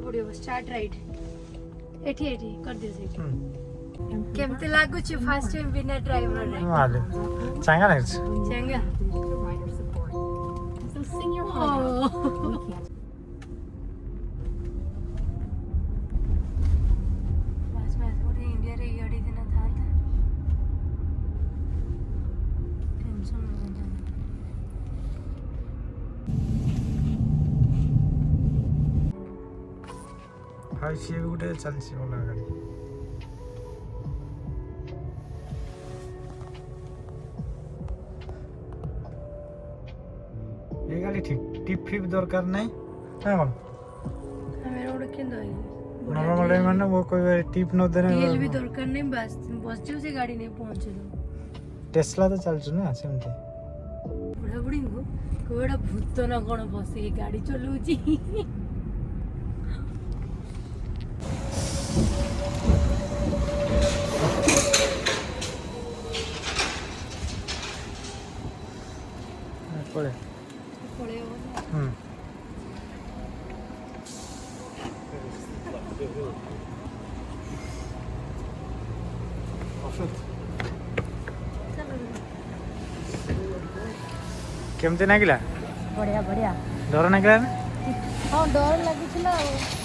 पड़ियो start right एठी एठी कर दियो से केमते लागु छि फर्स्ट टाइम बिना ड्राइवर रे माले चांगा लाग्छ चंगा So sing your Oh. heart out. We can't. बस बस ओरे इंडिया रे गाड़ी दिन था टेंशन हो गया हाय सी गुटे चलछि ओला गाड़ी ये गाड़ी ठीक टिप फिप दरकार नहीं है कौन मेरा ओरे केन दई नॉर्मल टाइम में वो कोई टिप न देने तेल भी दरकार नहीं बस बस जो से गाड़ी नहीं पहुंचे टेस्ला तो चलछु ना सेमते बुढ़ा बुढ़ी को कोड़ा भूत ना कोन बसी गाड़ी चलौची पड़े पड़े हो केमते नागिला बढ़िया बढ़िया डर नागिला हाँ डर लगी